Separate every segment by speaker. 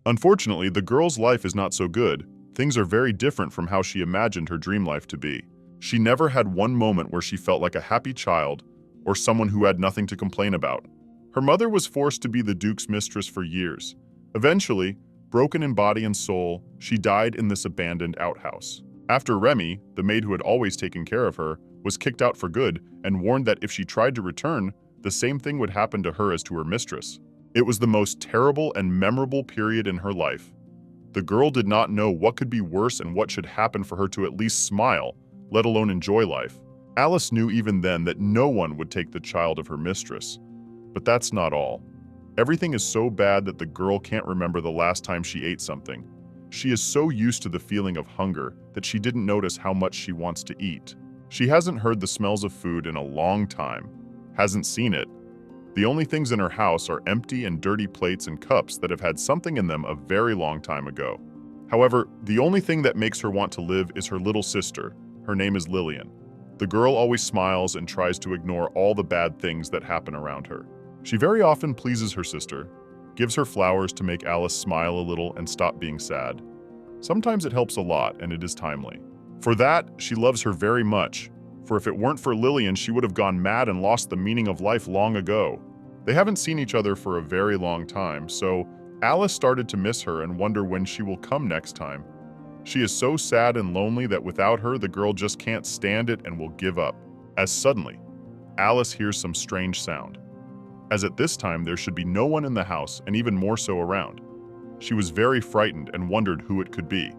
Speaker 1: Unfortunately, the girl's life is not so good. Things are very different from how she imagined her dream life to be. She never had one moment where she felt like a happy child or someone who had nothing to complain about. Her mother was forced to be the Duke's mistress for years. Eventually, broken in body and soul, she died in this abandoned outhouse. After Remy, the maid who had always taken care of her, was kicked out for good and warned that if she tried to return, the same thing would happen to her as to her mistress. It was the most terrible and memorable period in her life. The girl did not know what could be worse and what should happen for her to at least smile, let alone enjoy life. Alice knew even then that no one would take the child of her mistress. But that's not all. Everything is so bad that the girl can't remember the last time she ate something. She is so used to the feeling of hunger that she didn't notice how much she wants to eat. She hasn't heard the smells of food in a long time, hasn't seen it. The only things in her house are empty and dirty plates and cups that have had something in them a very long time ago. However, the only thing that makes her want to live is her little sister. Her name is Lillian. The girl always smiles and tries to ignore all the bad things that happen around her. She very often pleases her sister, gives her flowers to make Alice smile a little and stop being sad. Sometimes it helps a lot and it is timely. For that, she loves her very much, for if it weren't for Lillian, she would have gone mad and lost the meaning of life long ago. They haven't seen each other for a very long time, so Alice started to miss her and wonder when she will come next time. She is so sad and lonely that without her, the girl just can't stand it and will give up. As suddenly, Alice hears some strange sound. As at this time, there should be no one in the house and even more so around. She was very frightened and wondered who it could be.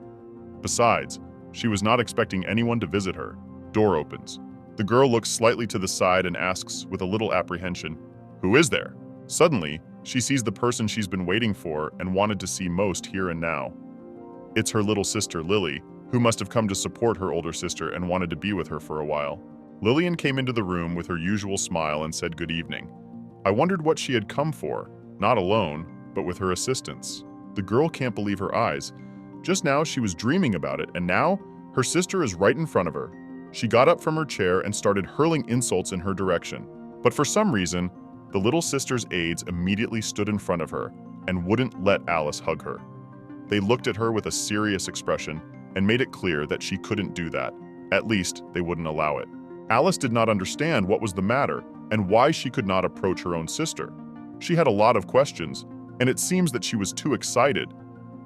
Speaker 1: Besides, she was not expecting anyone to visit her. Door opens. The girl looks slightly to the side and asks, with a little apprehension, "Who is there?" Suddenly, she sees the person she's been waiting for and wanted to see most here and now. It's her little sister, Lily, who must have come to support her older sister and wanted to be with her for a while. Lillian came into the room with her usual smile and said good evening. I wondered what she had come for, not alone, but with her assistants. The girl can't believe her eyes. Just now she was dreaming about it, and now her sister is right in front of her. She got up from her chair and started hurling insults in her direction. But for some reason, the little sister's aides immediately stood in front of her and wouldn't let Alice hug her. They looked at her with a serious expression and made it clear that she couldn't do that. At least, they wouldn't allow it. Alice did not understand what was the matter and why she could not approach her own sister. She had a lot of questions, and it seems that she was too excited,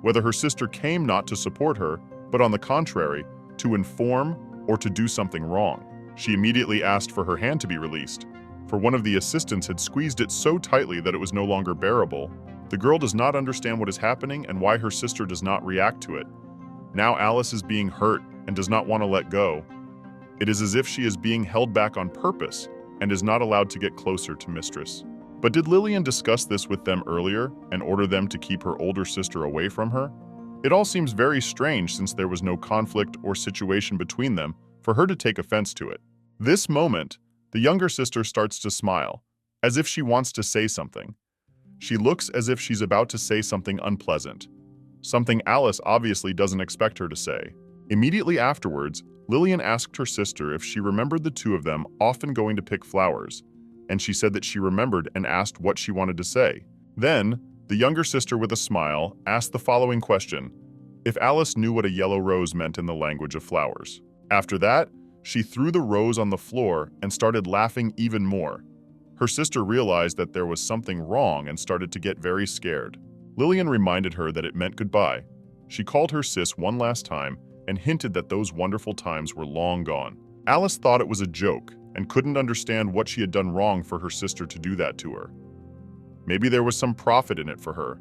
Speaker 1: whether her sister came not to support her, but on the contrary, to inform or to do something wrong. She immediately asked for her hand to be released, for one of the assistants had squeezed it so tightly that it was no longer bearable. The girl does not understand what is happening and why her sister does not react to it. Now Alice is being hurt and does not want to let go. It is as if she is being held back on purpose and is not allowed to get closer to Mistress. But did Lillian discuss this with them earlier and order them to keep her older sister away from her? It all seems very strange since there was no conflict or situation between them for her to take offense to it. This moment, the younger sister starts to smile, as if she wants to say something. She looks as if she's about to say something unpleasant, something Alice obviously doesn't expect her to say. Immediately afterwards, Lillian asked her sister if she remembered the two of them often going to pick flowers, and she said that she remembered and asked what she wanted to say. Then, the younger sister with a smile asked the following question, if Alice knew what a yellow rose meant in the language of flowers. After that, she threw the rose on the floor and started laughing even more. Her sister realized that there was something wrong and started to get very scared. Lillian reminded her that it meant goodbye. She called her sis one last time and hinted that those wonderful times were long gone. Alice thought it was a joke and couldn't understand what she had done wrong for her sister to do that to her. Maybe there was some profit in it for her,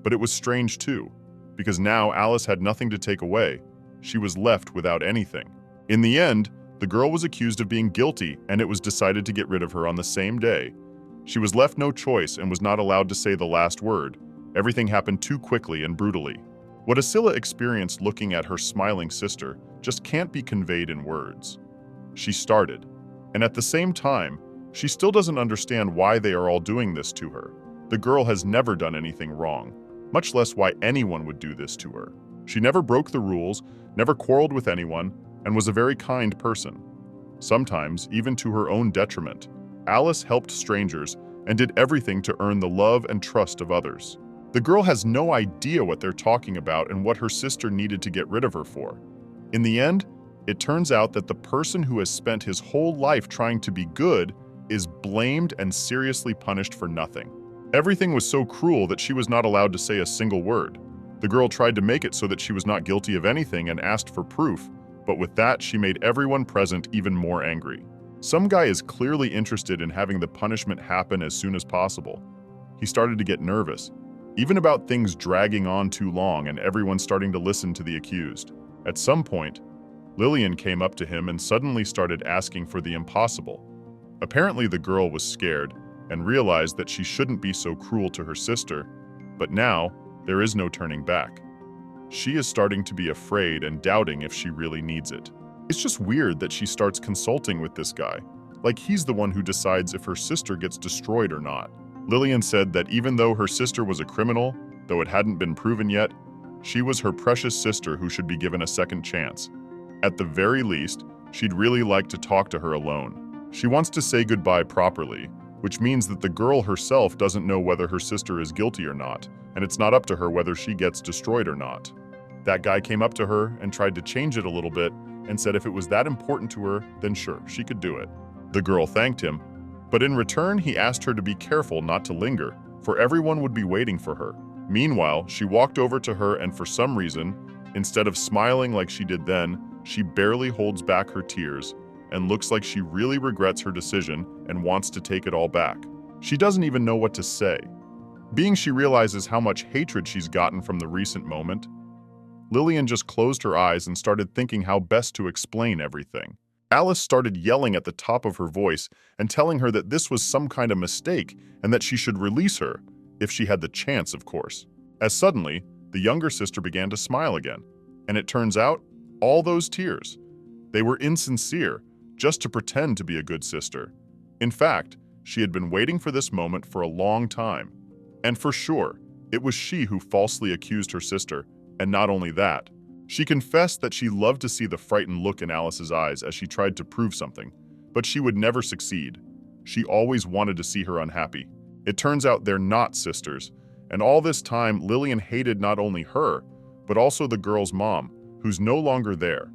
Speaker 1: but it was strange too, because now Alice had nothing to take away. She was left without anything. In the end, the girl was accused of being guilty, and it was decided to get rid of her on the same day. She was left no choice and was not allowed to say the last word. Everything happened too quickly and brutally. What Asila experienced looking at her smiling sister just can't be conveyed in words. She started, and at the same time, she still doesn't understand why they are all doing this to her. The girl has never done anything wrong, much less why anyone would do this to her. She never broke the rules, never quarreled with anyone, and was a very kind person. Sometimes, even to her own detriment, Alice helped strangers and did everything to earn the love and trust of others. The girl has no idea what they're talking about and what her sister needed to get rid of her for. In the end, it turns out that the person who has spent his whole life trying to be good is blamed and seriously punished for nothing. Everything was so cruel that she was not allowed to say a single word. The girl tried to make it so that she was not guilty of anything and asked for proof, but with that, she made everyone present even more angry. Some guy is clearly interested in having the punishment happen as soon as possible. He started to get nervous, even about things dragging on too long and everyone starting to listen to the accused. At some point, Lillian came up to him and suddenly started asking for the impossible. Apparently, the girl was scared and realized that she shouldn't be so cruel to her sister, but now there is no turning back. She is starting to be afraid and doubting if she really needs it. It's just weird that she starts consulting with this guy, like he's the one who decides if her sister gets destroyed or not. Lillian said that even though her sister was a criminal, though it hadn't been proven yet, she was her precious sister who should be given a second chance. At the very least, she'd really like to talk to her alone. She wants to say goodbye properly, which means that the girl herself doesn't know whether her sister is guilty or not, and it's not up to her whether she gets destroyed or not. That guy came up to her and tried to change it a little bit and said if it was that important to her, then sure, she could do it. The girl thanked him, but in return, he asked her to be careful not to linger, for everyone would be waiting for her. Meanwhile, she walked over to her and for some reason, instead of smiling like she did then, she barely holds back her tears and looks like she really regrets her decision and wants to take it all back. She doesn't even know what to say. Being she realizes how much hatred she's gotten from the recent moment, Lillian just closed her eyes and started thinking how best to explain everything. Alice started yelling at the top of her voice and telling her that this was some kind of mistake and that she should release her, if she had the chance, of course. As suddenly, the younger sister began to smile again, and it turns out, all those tears, they were insincere, just to pretend to be a good sister. In fact, she had been waiting for this moment for a long time. And for sure, it was she who falsely accused her sister, and not only that, she confessed that she loved to see the frightened look in Alice's eyes as she tried to prove something, but she would never succeed. She always wanted to see her unhappy. It turns out they're not sisters, and all this time Lillian hated not only her, but also the girl's mom, who's no longer there.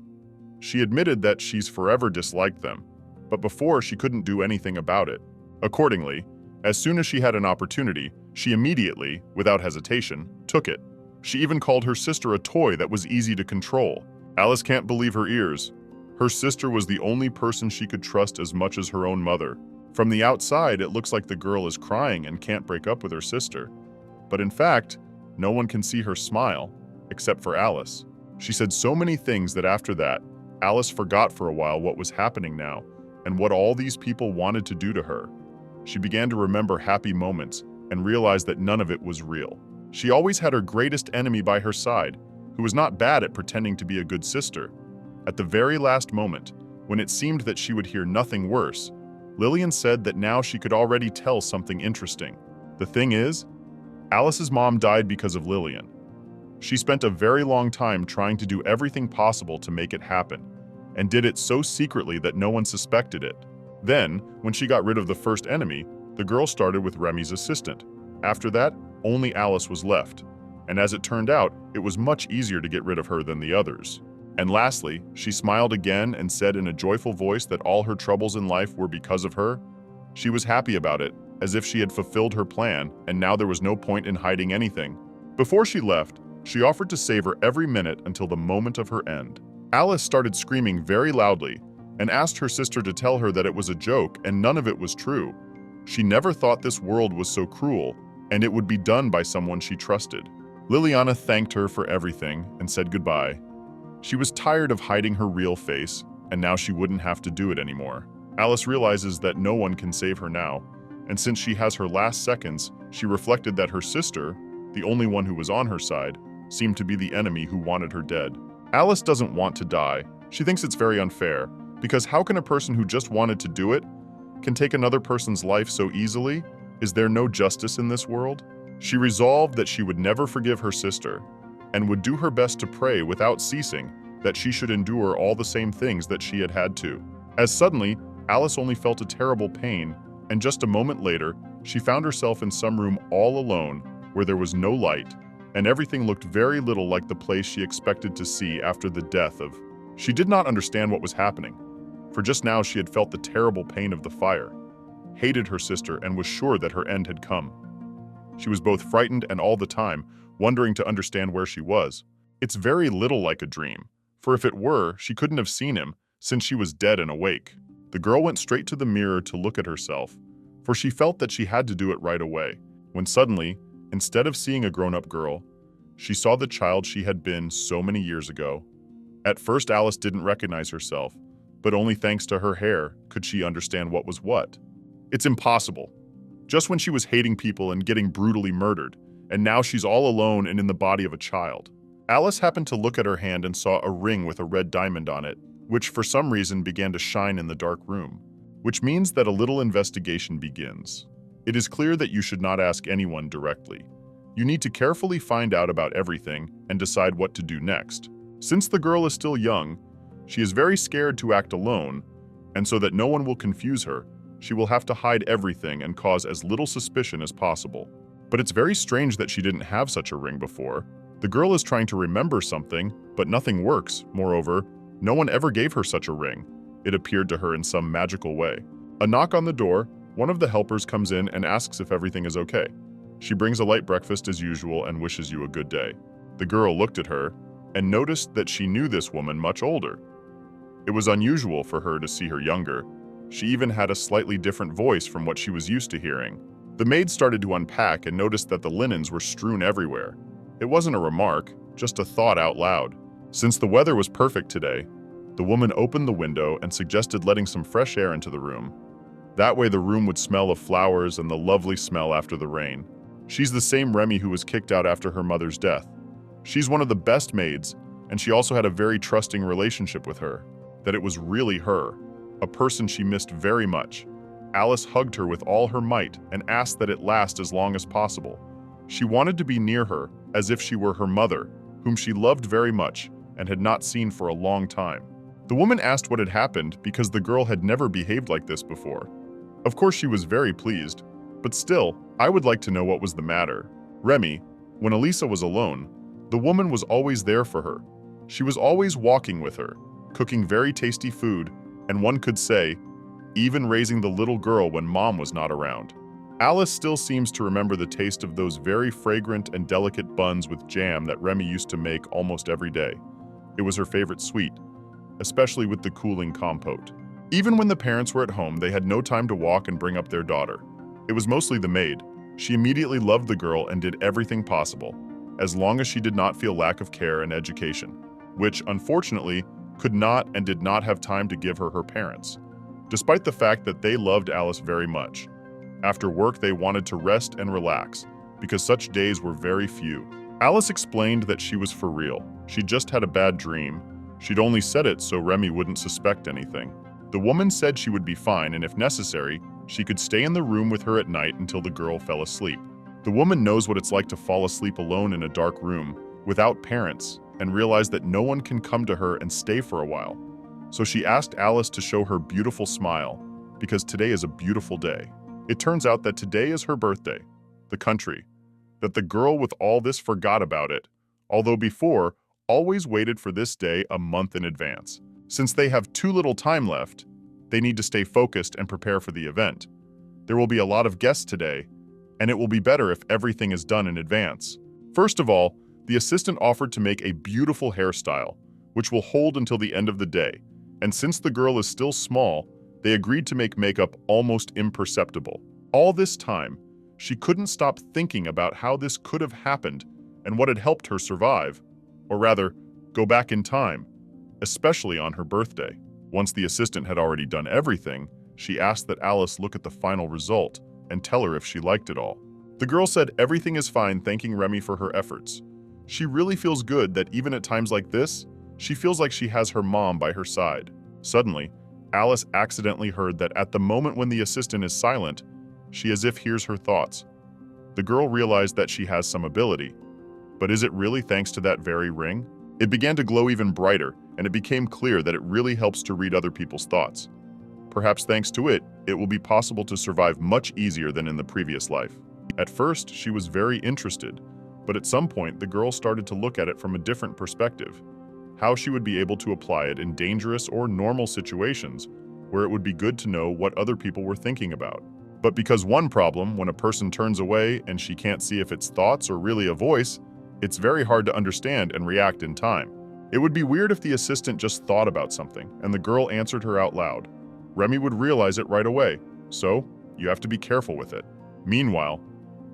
Speaker 1: She admitted that she's forever disliked them, but before she couldn't do anything about it. Accordingly, as soon as she had an opportunity, she immediately, without hesitation, took it. She even called her sister a toy that was easy to control. Alice can't believe her ears. Her sister was the only person she could trust as much as her own mother. From the outside, it looks like the girl is crying and can't break up with her sister. But in fact, no one can see her smile, except for Alice. She said so many things that after that, Alice forgot for a while what was happening now and what all these people wanted to do to her. She began to remember happy moments and realized that none of it was real. She always had her greatest enemy by her side, who was not bad at pretending to be a good sister. At the very last moment, when it seemed that she would hear nothing worse, Lillian said that now she could already tell something interesting. The thing is, Alice's mom died because of Lillian. She spent a very long time trying to do everything possible to make it happen, and did it so secretly that no one suspected it. Then, when she got rid of the first enemy, the girl started with Remy's assistant. After that, only Alice was left, and as it turned out, it was much easier to get rid of her than the others. And lastly, she smiled again and said in a joyful voice that all her troubles in life were because of her. She was happy about it, as if she had fulfilled her plan, and now there was no point in hiding anything. Before she left, she offered to save her every minute until the moment of her end. Alice started screaming very loudly and asked her sister to tell her that it was a joke and none of it was true. She never thought this world was so cruel, and it would be done by someone she trusted. Liliana thanked her for everything and said goodbye. She was tired of hiding her real face, and now she wouldn't have to do it anymore. Alice realizes that no one can save her now, and since she has her last seconds, she reflected that her sister, the only one who was on her side, seemed to be the enemy who wanted her dead. Alice doesn't want to die. She thinks it's very unfair, because how can a person who just wanted to do it can take another person's life so easily? Is there no justice in this world? She resolved that she would never forgive her sister, and would do her best to pray without ceasing that she should endure all the same things that she had had to. As suddenly, Alice only felt a terrible pain, and just a moment later, she found herself in some room all alone, where there was no light, and everything looked very little like the place she expected to see after the death of... She did not understand what was happening, for just now she had felt the terrible pain of the fire, hated her sister, and was sure that her end had come. She was both frightened and all the time wondering to understand where she was. It's very little like a dream, for if it were, she couldn't have seen him, since she was dead and awake. The girl went straight to the mirror to look at herself, for she felt that she had to do it right away, when suddenly, instead of seeing a grown-up girl, she saw the child she had been so many years ago. At first, Alice didn't recognize herself, but only thanks to her hair could she understand what was what. It's impossible. Just when she was hating people and getting brutally murdered, and now she's all alone and in the body of a child. Alice happened to look at her hand and saw a ring with a red diamond on it, which for some reason began to shine in the dark room, which means that a little investigation begins. It is clear that you should not ask anyone directly. You need to carefully find out about everything and decide what to do next. Since the girl is still young, she is very scared to act alone, and so that no one will confuse her, she will have to hide everything and cause as little suspicion as possible. But it's very strange that she didn't have such a ring before. The girl is trying to remember something, but nothing works. Moreover, no one ever gave her such a ring. It appeared to her in some magical way. A knock on the door, one of the helpers comes in and asks if everything is okay. She brings a light breakfast as usual and wishes you a good day. The girl looked at her and noticed that she knew this woman much older. It was unusual for her to see her younger. She even had a slightly different voice from what she was used to hearing. The maid started to unpack and noticed that the linens were strewn everywhere. It wasn't a remark, just a thought out loud. Since the weather was perfect today, the woman opened the window and suggested letting some fresh air into the room. That way the room would smell of flowers and the lovely smell after the rain. She's the same Remy who was kicked out after her mother's death. She's one of the best maids, and she also had a very trusting relationship with her, that it was really her, a person she missed very much. Alice hugged her with all her might and asked that it last as long as possible. She wanted to be near her, as if she were her mother, whom she loved very much and had not seen for a long time. The woman asked what had happened because the girl had never behaved like this before. Of course she was very pleased, but still, I would like to know what was the matter. Remy, when Elisa was alone, the woman was always there for her. She was always walking with her, cooking very tasty food, and one could say, even raising the little girl when mom was not around. Alice still seems to remember the taste of those very fragrant and delicate buns with jam that Remy used to make almost every day. It was her favorite sweet, especially with the cooling compote. Even when the parents were at home, they had no time to walk and bring up their daughter. It was mostly the maid. She immediately loved the girl and did everything possible, as long as she did not feel lack of care and education, which, unfortunately, could not and did not have time to give her parents. Despite the fact that they loved Alice very much, after work they wanted to rest and relax, because such days were very few. Alice explained that she was for real. She just had a bad dream. She'd only said it so Remy wouldn't suspect anything. The woman said she would be fine, and if necessary, she could stay in the room with her at night until the girl fell asleep. The woman knows what it's like to fall asleep alone in a dark room, without parents, and realize that no one can come to her and stay for a while. So she asked Alice to show her beautiful smile, because today is a beautiful day. It turns out that today is her birthday, the country, that the girl with all this forgot about it, although before, always waited for this day a month in advance. Since they have too little time left, they need to stay focused and prepare for the event. There will be a lot of guests today, and it will be better if everything is done in advance. First of all, the assistant offered to make a beautiful hairstyle, which will hold until the end of the day, and since the girl is still small, they agreed to make makeup almost imperceptible. All this time, she couldn't stop thinking about how this could have happened and what had helped her survive, or rather, go back in time, especially on her birthday. Once the assistant had already done everything, she asked that Alice look at the final result and tell her if she liked it all. The girl said everything is fine, thanking Remy for her efforts. She really feels good that even at times like this, she feels like she has her mom by her side. Suddenly, Alice accidentally heard that at the moment when the assistant is silent, she as if hears her thoughts. The girl realized that she has some ability. But is it really thanks to that very ring? It began to glow even brighter, and it became clear that it really helps to read other people's thoughts. Perhaps thanks to it, it will be possible to survive much easier than in the previous life. At first, she was very interested, but at some point the girl started to look at it from a different perspective, how she would be able to apply it in dangerous or normal situations where it would be good to know what other people were thinking about. But because one problem, when a person turns away and she can't see if it's thoughts or really a voice, it's very hard to understand and react in time. It would be weird if the assistant just thought about something and the girl answered her out loud. Remy would realize it right away, so you have to be careful with it. Meanwhile,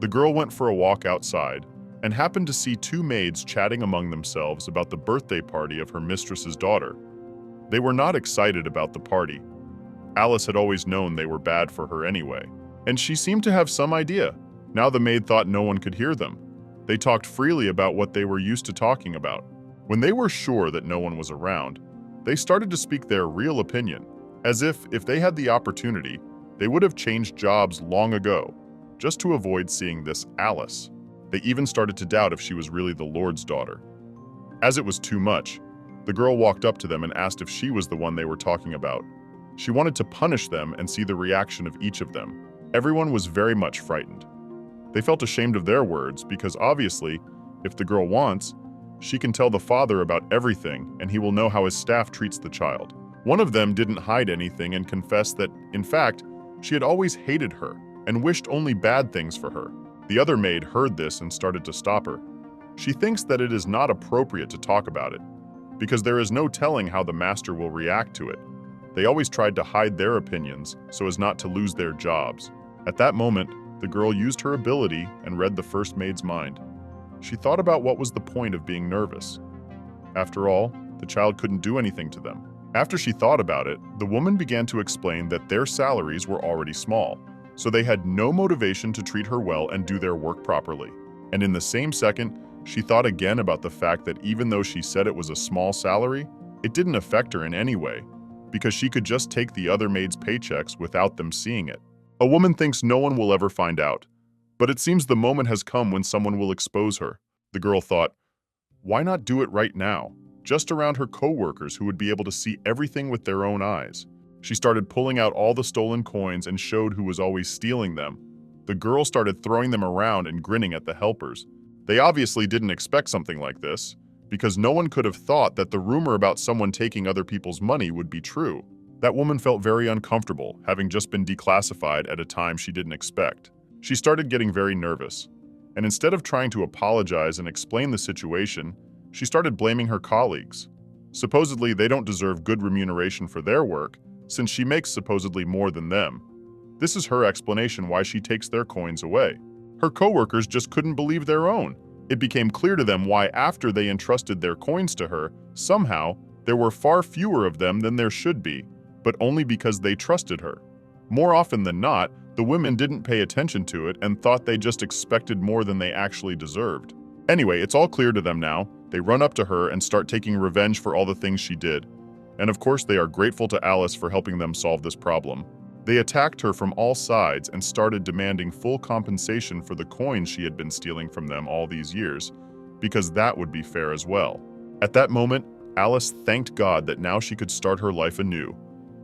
Speaker 1: the girl went for a walk outside and happened to see two maids chatting among themselves about the birthday party of her mistress's daughter. They were not excited about the party. Alice had always known they were bad for her anyway, and she seemed to have some idea. Now the maid thought no one could hear them. They talked freely about what they were used to talking about. When they were sure that no one was around, they started to speak their real opinion, as if they had the opportunity, they would have changed jobs long ago, just to avoid seeing this Alice. They even started to doubt if she was really the Lord's daughter. As it was too much, the girl walked up to them and asked if she was the one they were talking about. She wanted to punish them and see the reaction of each of them. Everyone was very much frightened. They felt ashamed of their words because obviously, if the girl wants, she can tell the father about everything and he will know how his staff treats the child. One of them didn't hide anything and confessed that, in fact, she had always hated her and wished only bad things for her. The other maid heard this and started to stop her. She thinks that it is not appropriate to talk about it, because there is no telling how the master will react to it. They always tried to hide their opinions so as not to lose their jobs. At that moment, the girl used her ability and read the first maid's mind. She thought about what was the point of being nervous. After all, the child couldn't do anything to them. After she thought about it, the woman began to explain that their salaries were already small, so they had no motivation to treat her well and do their work properly. And in the same second, she thought again about the fact that even though she said it was a small salary, it didn't affect her in any way, because she could just take the other maids' paychecks without them seeing it. A woman thinks no one will ever find out, but it seems the moment has come when someone will expose her. The girl thought, why not do it right now, just around her co-workers who would be able to see everything with their own eyes? She started pulling out all the stolen coins and showed who was always stealing them. The girl started throwing them around and grinning at the helpers. They obviously didn't expect something like this, because no one could have thought that the rumor about someone taking other people's money would be true. That woman felt very uncomfortable, having just been declassified at a time she didn't expect. She started getting very nervous, and instead of trying to apologize and explain the situation, she started blaming her colleagues. Supposedly, they don't deserve good remuneration for their work, since she makes supposedly more than them. This is her explanation why she takes their coins away. Her co-workers just couldn't believe their own. It became clear to them why after they entrusted their coins to her, somehow, there were far fewer of them than there should be, but only because they trusted her. More often than not, the women didn't pay attention to it and thought they just expected more than they actually deserved. Anyway, it's all clear to them now. They run up to her and start taking revenge for all the things she did. And of course, they are grateful to Alice for helping them solve this problem. They attacked her from all sides and started demanding full compensation for the coins she had been stealing from them all these years, because that would be fair as well. At that moment, Alice thanked God that now she could start her life anew.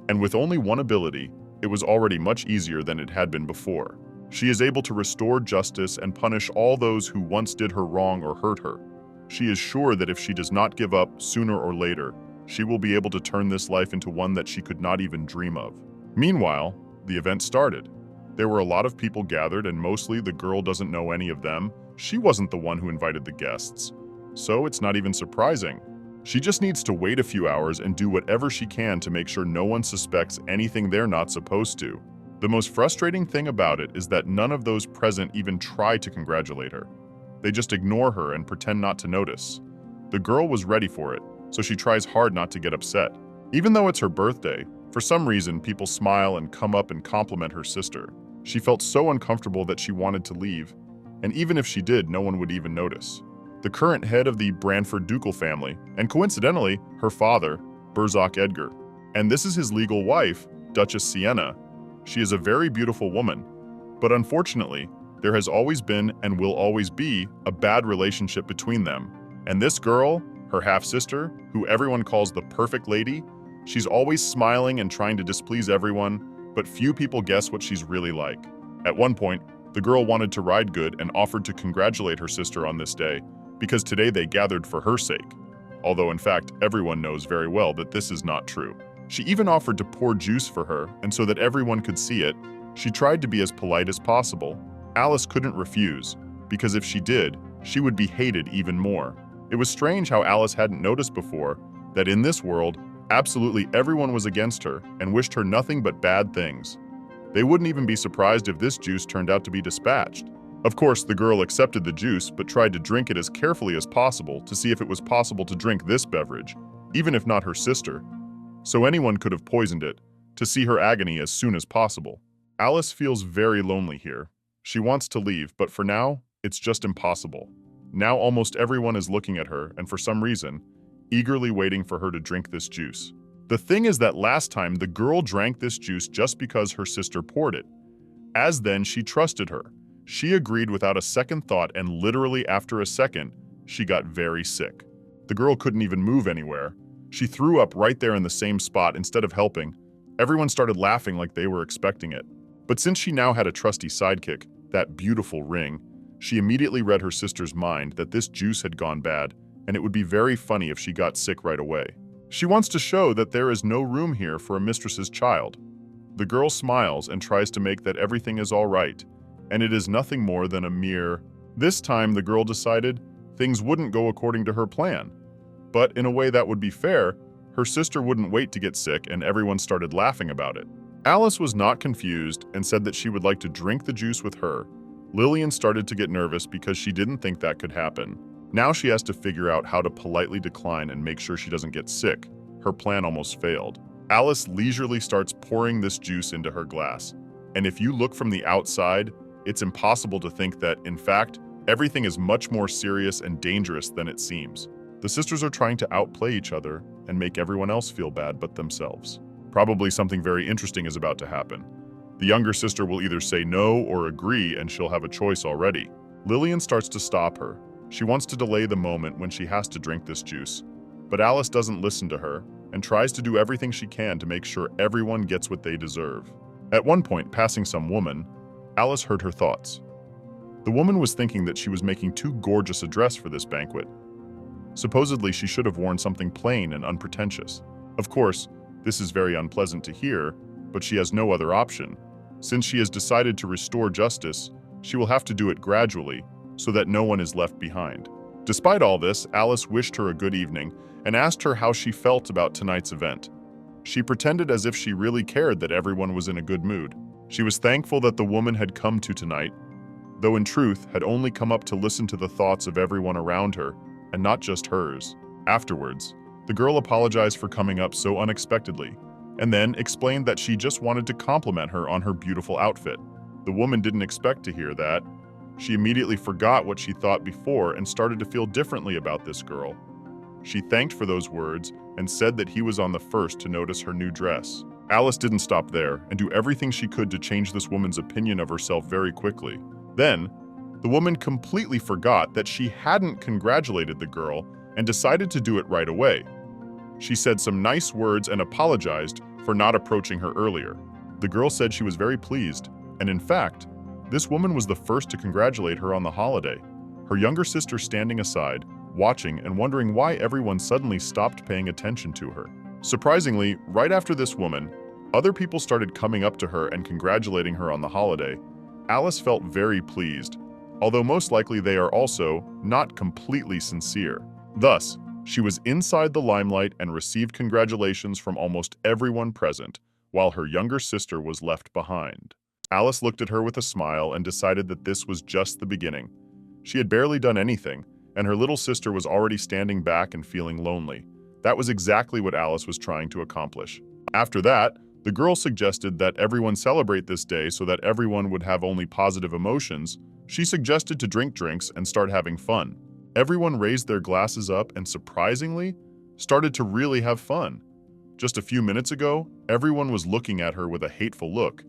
Speaker 1: And with only one ability, it was already much easier than it had been before. She is able to restore justice and punish all those who once did her wrong or hurt her. She is sure that if she does not give up sooner or later, she will be able to turn this life into one that she could not even dream of. Meanwhile, the event started. There were a lot of people gathered, and mostly the girl doesn't know any of them. She wasn't the one who invited the guests, so it's not even surprising. She just needs to wait a few hours and do whatever she can to make sure no one suspects anything they're not supposed to. The most frustrating thing about it is that none of those present even try to congratulate her. They just ignore her and pretend not to notice. The girl was ready for it, so she tries hard not to get upset. Even though it's her birthday, for some reason people smile and come up and compliment her sister. She felt so uncomfortable that she wanted to leave, and even if she did, no one would even notice. The current head of the Branford ducal family, and coincidentally, her father, Burzok Edgar. And this is his legal wife, Duchess Sienna. She is a very beautiful woman, but unfortunately, there has always been and will always be a bad relationship between them. And this girl, her half-sister, who everyone calls the perfect lady, she's always smiling and trying to displease everyone, but few people guess what she's really like. At one point, The girl wanted to ride good and offered to congratulate her sister on this day, because today they gathered for her sake. Although in fact, everyone knows very well that this is not true. She even offered to pour juice for her, and so that everyone could see it, she tried to be as polite as possible. Alice couldn't refuse, because if she did, she would be hated even more. It was strange how Alice hadn't noticed before that in this world, absolutely everyone was against her and wished her nothing but bad things. They wouldn't even be surprised if this juice turned out to be dispatched. Of course, the girl accepted the juice but tried to drink it as carefully as possible to see if it was possible to drink this beverage, even if not her sister. So anyone could have poisoned it, to see her agony as soon as possible. Alice feels very lonely here. She wants to leave, but for now, it's just impossible. Now almost everyone is looking at her, and for some reason, eagerly waiting for her to drink this juice. The thing is that last time the girl drank this juice just because her sister poured it. As then, she trusted her. She agreed without a second thought, and literally after a second, she got very sick. The girl couldn't even move anywhere. She threw up right there in the same spot instead of helping. Everyone started laughing like they were expecting it. But since she now had a trusty sidekick, that beautiful ring, she immediately read her sister's mind that this juice had gone bad, and it would be very funny if she got sick right away. She wants to show that there is no room here for a mistress's child. The girl smiles and tries to make that everything is all right, and it is nothing more than a mere... This time, the girl decided things wouldn't go according to her plan. But in a way that would be fair, her sister wouldn't wait to get sick, and everyone started laughing about it. Alice was not confused and said that she would like to drink the juice with her. Lillian started to get nervous because she didn't think that could happen. Now she has to figure out how to politely decline and make sure she doesn't get sick. Her plan almost failed. Alice leisurely starts pouring this juice into her glass. And if you look from the outside, it's impossible to think that, in fact, everything is much more serious and dangerous than it seems. The sisters are trying to outplay each other and make everyone else feel bad but themselves. Probably something very interesting is about to happen. The younger sister will either say no or agree, and she'll have a choice already. Lillian starts to stop her. She wants to delay the moment when she has to drink this juice. But Alice doesn't listen to her and tries to do everything she can to make sure everyone gets what they deserve. At one point, passing some woman, Alice heard her thoughts. The woman was thinking that she was making too gorgeous a dress for this banquet. Supposedly, she should have worn something plain and unpretentious. Of course, this is very unpleasant to hear, but she has no other option. Since she has decided to restore justice, she will have to do it gradually so that no one is left behind. Despite all this, Alice wished her a good evening and asked her how she felt about tonight's event. She pretended as if she really cared that everyone was in a good mood. She was thankful that the woman had come to tonight, though in truth had only come up to listen to the thoughts of everyone around her, and not just hers. Afterwards, the girl apologized for coming up so unexpectedly, and then explained that she just wanted to compliment her on her beautiful outfit. The woman didn't expect to hear that. She immediately forgot what she thought before and started to feel differently about this girl. She thanked for those words and said that he was on the first to notice her new dress. Alice didn't stop there and do everything she could to change this woman's opinion of herself very quickly. Then, the woman completely forgot that she hadn't congratulated the girl and decided to do it right away. She said some nice words and apologized for not approaching her earlier. The girl said she was very pleased, and in fact, this woman was the first to congratulate her on the holiday, her younger sister standing aside, watching and wondering why everyone suddenly stopped paying attention to her. Surprisingly, right after this woman, other people started coming up to her and congratulating her on the holiday. Alice felt very pleased, although most likely they are also not completely sincere. Thus, she was inside the limelight and received congratulations from almost everyone present, while her younger sister was left behind. Alice looked at her with a smile and decided that this was just the beginning. She had barely done anything, and her little sister was already standing back and feeling lonely. That was exactly what Alice was trying to accomplish. After that, the girl suggested that everyone celebrate this day so that everyone would have only positive emotions. She suggested to drink drinks and start having fun. Everyone raised their glasses up and, surprisingly, started to really have fun. Just a few minutes ago, everyone was looking at her with a hateful look,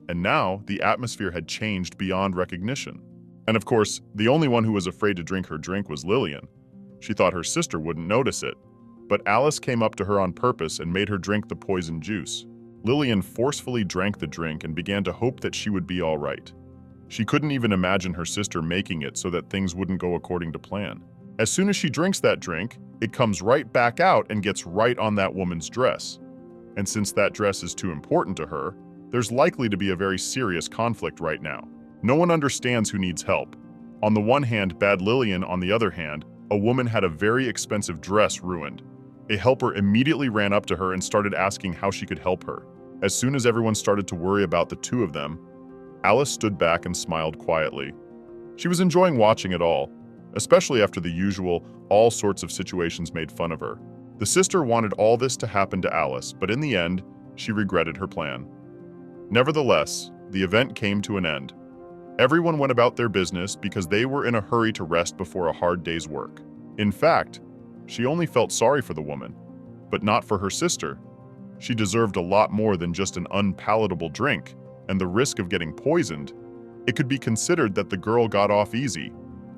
Speaker 1: and now the atmosphere had changed beyond recognition. And of course, the only one who was afraid to drink her drink was Lillian. She thought her sister wouldn't notice it, but Alice came up to her on purpose and made her drink the poison juice. Lillian forcefully drank the drink and began to hope that she would be all right. She couldn't even imagine her sister making it so that things wouldn't go according to plan. As soon as she drinks that drink, it comes right back out and gets right on that woman's dress. And since that dress is too important to her, there's likely to be a very serious conflict right now. No one understands who needs help. On the one hand, bad Lillian, on the other hand, a woman had a very expensive dress ruined. A helper immediately ran up to her and started asking how she could help her. As soon as everyone started to worry about the two of them, Alice stood back and smiled quietly. She was enjoying watching it all, especially after the usual, all sorts of situations made fun of her. The sister wanted all this to happen to Alice, but in the end, she regretted her plan. Nevertheless, the event came to an end. Everyone went about their business because they were in a hurry to rest before a hard day's work. In fact, she only felt sorry for the woman, but not for her sister. She deserved a lot more than just an unpalatable drink and the risk of getting poisoned. It could be considered that the girl got off easy,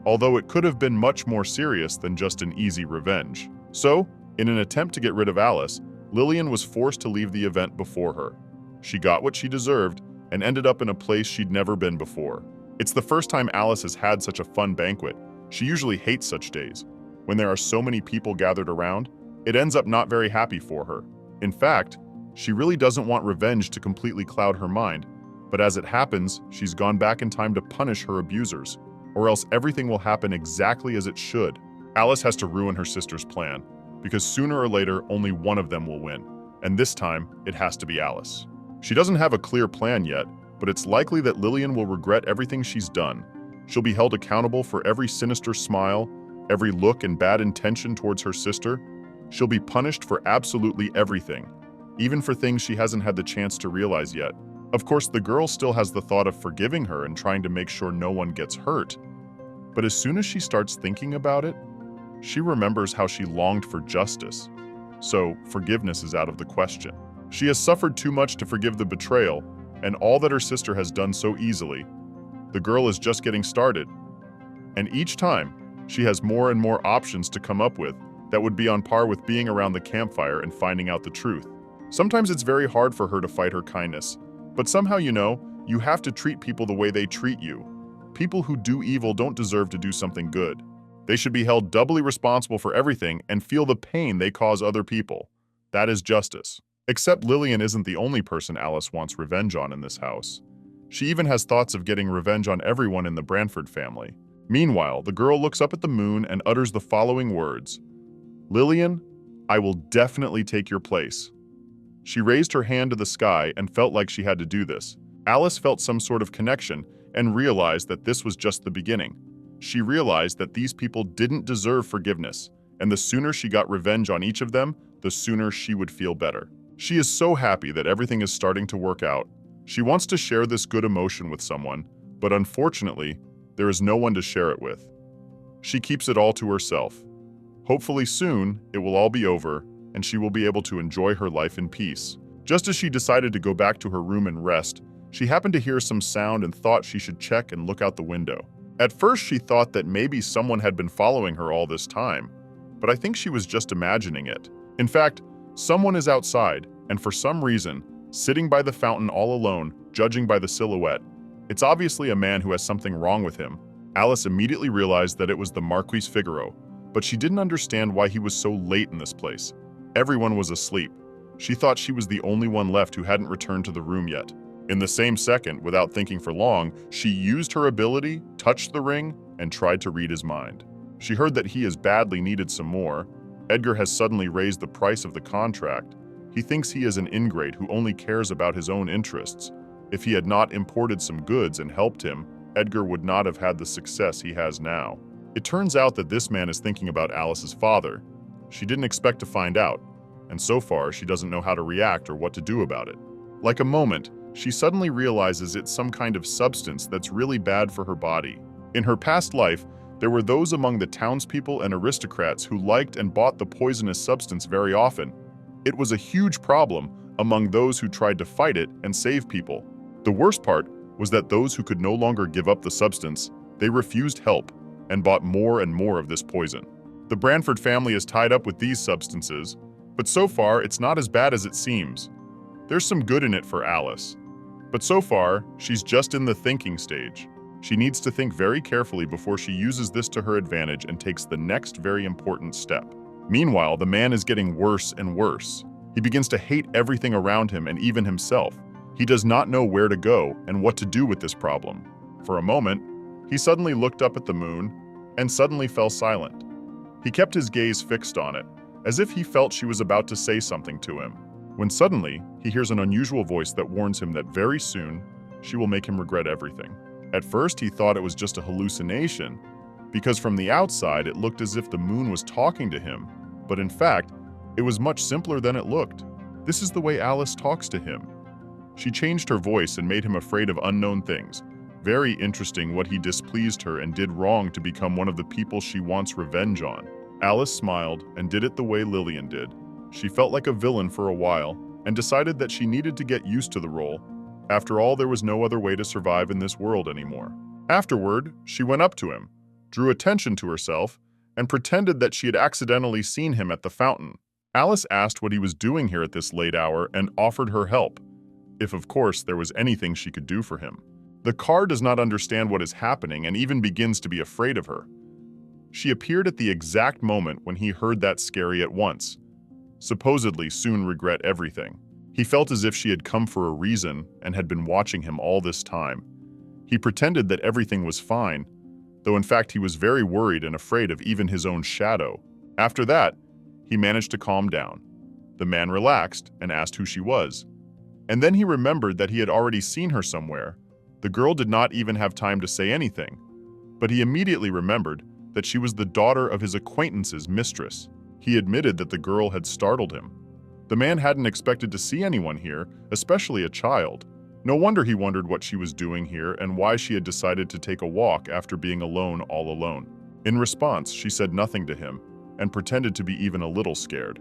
Speaker 1: although it could have been much more serious than just an easy revenge. So, in an attempt to get rid of Alice, Lillian was forced to leave the event before her. She got what she deserved and ended up in a place she'd never been before. It's the first time Alice has had such a fun banquet. She usually hates such days. When there are so many people gathered around, it ends up not very happy for her. In fact, she really doesn't want revenge to completely cloud her mind, but as it happens, she's gone back in time to punish her abusers, or else everything will happen exactly as it should. Alice has to ruin her sister's plan, because sooner or later, only one of them will win, and this time, it has to be Alice. She doesn't have a clear plan yet, but it's likely that Lillian will regret everything she's done. She'll be held accountable for every sinister smile, every look and bad intention towards her sister. She'll be punished for absolutely everything, even for things she hasn't had the chance to realize yet. Of course, the girl still has the thought of forgiving her and trying to make sure no one gets hurt. But as soon as she starts thinking about it, she remembers how she longed for justice. So, forgiveness is out of the question. She has suffered too much to forgive the betrayal, and all that her sister has done so easily. The girl is just getting started. And each time, she has more and more options to come up with that would be on par with being around the campfire and finding out the truth. Sometimes it's very hard for her to fight her kindness, but somehow you have to treat people the way they treat you. People who do evil don't deserve to do something good. They should be held doubly responsible for everything and feel the pain they cause other people. That is justice. Except Lillian isn't the only person Alice wants revenge on in this house. She even has thoughts of getting revenge on everyone in the Branford family. Meanwhile, the girl looks up at the moon and utters the following words: "Lillian, I will definitely take your place." She raised her hand to the sky and felt like she had to do this. Alice felt some sort of connection and realized that this was just the beginning. She realized that these people didn't deserve forgiveness, and the sooner she got revenge on each of them, the sooner she would feel better. She is so happy that everything is starting to work out. She wants to share this good emotion with someone, but unfortunately, there is no one to share it with. She keeps it all to herself. Hopefully soon, it will all be over, and she will be able to enjoy her life in peace. Just as she decided to go back to her room and rest, she happened to hear some sound and thought she should check and look out the window. At first, she thought that maybe someone had been following her all this time, but I think she was just imagining it. In fact, someone is outside, and for some reason, sitting by the fountain all alone, judging by the silhouette. It's obviously a man who has something wrong with him. Alice immediately realized that it was the Marquis Figaro, but she didn't understand why he was so late in this place. Everyone was asleep. She thought she was the only one left who hadn't returned to the room yet. In the same second, without thinking for long, she used her ability, touched the ring, and tried to read his mind. She heard that he has badly needed some more. Edgar has suddenly raised the price of the contract. He thinks he is an ingrate who only cares about his own interests. If he had not imported some goods and helped him, Edgar would not have had the success he has now. It turns out that this man is thinking about Alice's father. She didn't expect to find out, and so far she doesn't know how to react or what to do about it. Like a moment, she suddenly realizes it's some kind of substance that's really bad for her body. In her past life, there were those among the townspeople and aristocrats who liked and bought the poisonous substance very often. It was a huge problem among those who tried to fight it and save people. The worst part was that those who could no longer give up the substance, they refused help and bought more and more of this poison. The Branford family is tied up with these substances, but so far it's not as bad as it seems. There's some good in it for Alice, but so far she's just in the thinking stage. She needs to think very carefully before she uses this to her advantage and takes the next very important step. Meanwhile, the man is getting worse and worse. He begins to hate everything around him and even himself. He does not know where to go and what to do with this problem. For a moment, he suddenly looked up at the moon and suddenly fell silent. He kept his gaze fixed on it, as if he felt she was about to say something to him, when suddenly he hears an unusual voice that warns him that very soon she will make him regret everything. At first, he thought it was just a hallucination, because from the outside it looked as if the moon was talking to him, but in fact, it was much simpler than it looked. This is the way Alice talks to him. She changed her voice and made him afraid of unknown things. Very interesting what he displeased her and did wrong to become one of the people she wants revenge on. Alice smiled and did it the way Lillian did. She felt like a villain for a while and decided that she needed to get used to the role. After all, there was no other way to survive in this world anymore. Afterward, she went up to him, drew attention to herself, and pretended that she had accidentally seen him at the fountain. Alice asked what he was doing here at this late hour and offered her help, if of course there was anything she could do for him. The car does not understand what is happening and even begins to be afraid of her. She appeared at the exact moment when he heard that scary at once, supposedly soon regret everything. He felt as if she had come for a reason and had been watching him all this time. He pretended that everything was fine, though in fact he was very worried and afraid of even his own shadow. After that, he managed to calm down. The man relaxed and asked who she was. And then he remembered that he had already seen her somewhere. The girl did not even have time to say anything, but he immediately remembered that she was the daughter of his acquaintance's mistress. He admitted that the girl had startled him. The man hadn't expected to see anyone here, especially a child. No wonder he wondered what she was doing here and why she had decided to take a walk after being alone all alone. In response, she said nothing to him and pretended to be even a little scared,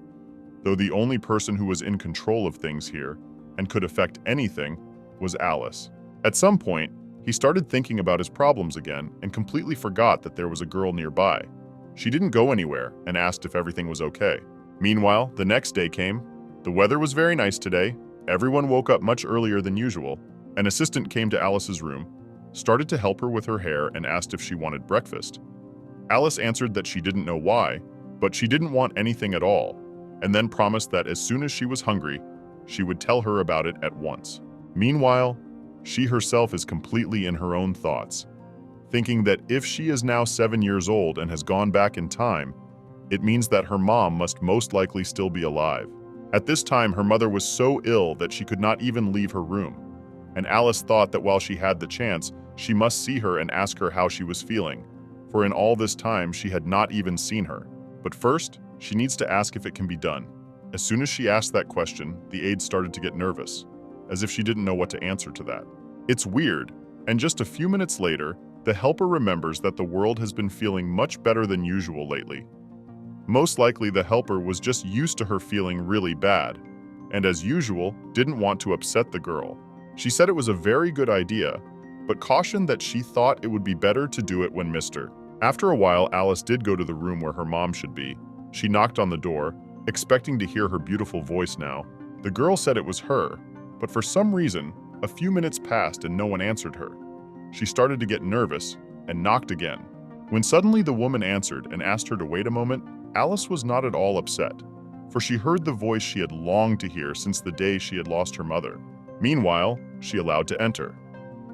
Speaker 1: though the only person who was in control of things here and could affect anything was Alice. At some point, he started thinking about his problems again and completely forgot that there was a girl nearby. She didn't go anywhere and asked if everything was okay. Meanwhile, the next day came. The weather was very nice today. Everyone woke up much earlier than usual. An assistant came to Alice's room, started to help her with her hair, and asked if she wanted breakfast. Alice answered that she didn't know why, but she didn't want anything at all, and then promised that as soon as she was hungry, she would tell her about it at once. Meanwhile, she herself is completely in her own thoughts, thinking that if she is now 7 years old and has gone back in time, it means that her mom must most likely still be alive. At this time, her mother was so ill that she could not even leave her room, and Alice thought that while she had the chance, she must see her and ask her how she was feeling, for in all this time she had not even seen her. But first, she needs to ask if it can be done. As soon as she asked that question, the aide started to get nervous, as if she didn't know what to answer to that. It's weird, and just a few minutes later, the helper remembers that the world has been feeling much better than usual lately. Most likely the helper was just used to her feeling really bad, and as usual, didn't want to upset the girl. She said it was a very good idea, but cautioned that she thought it would be better to do it when Mr. After a while, Alice did go to the room where her mom should be. She knocked on the door, expecting to hear her beautiful voice now. The girl said it was her, but for some reason, a few minutes passed and no one answered her. She started to get nervous and knocked again. When suddenly the woman answered and asked her to wait a moment, Alice was not at all upset, for she heard the voice she had longed to hear since the day she had lost her mother. Meanwhile, she allowed to enter.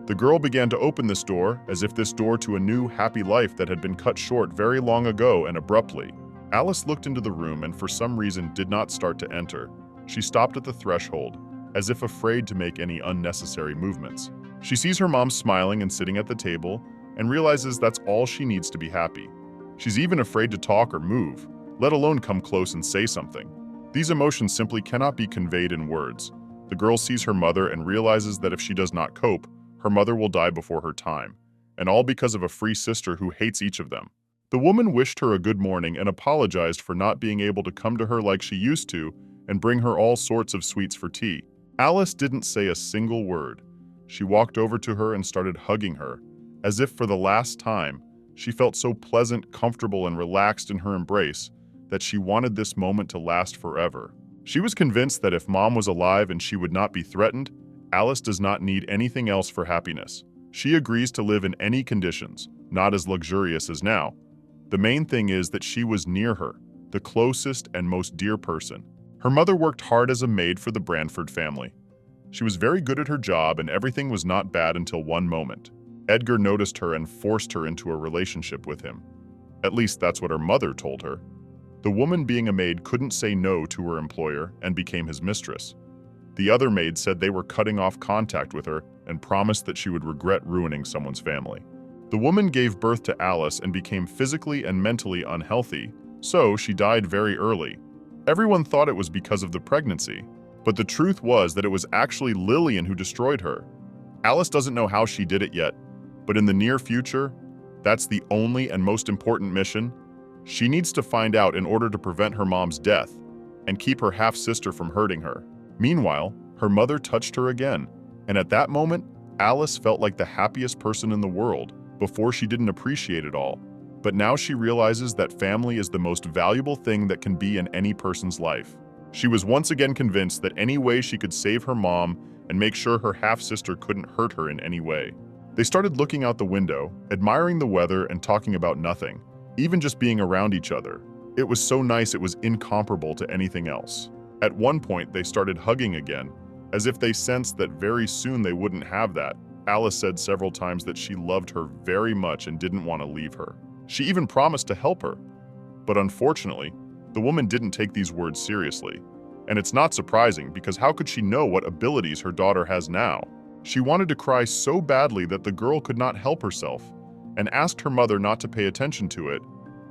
Speaker 1: The girl began to open this door as if this door to a new, happy life that had been cut short very long ago and abruptly. Alice looked into the room and for some reason did not start to enter. She stopped at the threshold, as if afraid to make any unnecessary movements. She sees her mom smiling and sitting at the table and realizes that's all she needs to be happy. She's even afraid to talk or move, let alone come close and say something. These emotions simply cannot be conveyed in words. The girl sees her mother and realizes that if she does not cope, her mother will die before her time, and all because of a free sister who hates each of them. The woman wished her a good morning and apologized for not being able to come to her like she used to and bring her all sorts of sweets for tea. Alice didn't say a single word. She walked over to her and started hugging her, as if for the last time. She felt so pleasant, comfortable, and relaxed in her embrace that she wanted this moment to last forever. She was convinced that if Mom was alive and she would not be threatened, Alice does not need anything else for happiness. She agrees to live in any conditions, not as luxurious as now. The main thing is that she was near her, the closest and most dear person. Her mother worked hard as a maid for the Branford family. She was very good at her job and everything was not bad until one moment. Edgar noticed her and forced her into a relationship with him. At least that's what her mother told her. The woman being a maid couldn't say no to her employer and became his mistress. The other maid said they were cutting off contact with her and promised that she would regret ruining someone's family. The woman gave birth to Alice and became physically and mentally unhealthy, so she died very early. Everyone thought it was because of the pregnancy, but the truth was that it was actually Lillian who destroyed her. Alice doesn't know how she did it yet, but in the near future, that's the only and most important mission. She needs to find out in order to prevent her mom's death and keep her half-sister from hurting her. Meanwhile, her mother touched her again, and at that moment, Alice felt like the happiest person in the world. Before she didn't appreciate it all, but now she realizes that family is the most valuable thing that can be in any person's life. She was once again convinced that any way she could save her mom and make sure her half-sister couldn't hurt her in any way. They started looking out the window, admiring the weather and talking about nothing, even just being around each other. It was so nice it was incomparable to anything else. At one point, they started hugging again, as if they sensed that very soon they wouldn't have that. Alice said several times that she loved her very much and didn't want to leave her. She even promised to help her. But unfortunately, the woman didn't take these words seriously. And it's not surprising because how could she know what abilities her daughter has now? She wanted to cry so badly that the girl could not help herself and asked her mother not to pay attention to it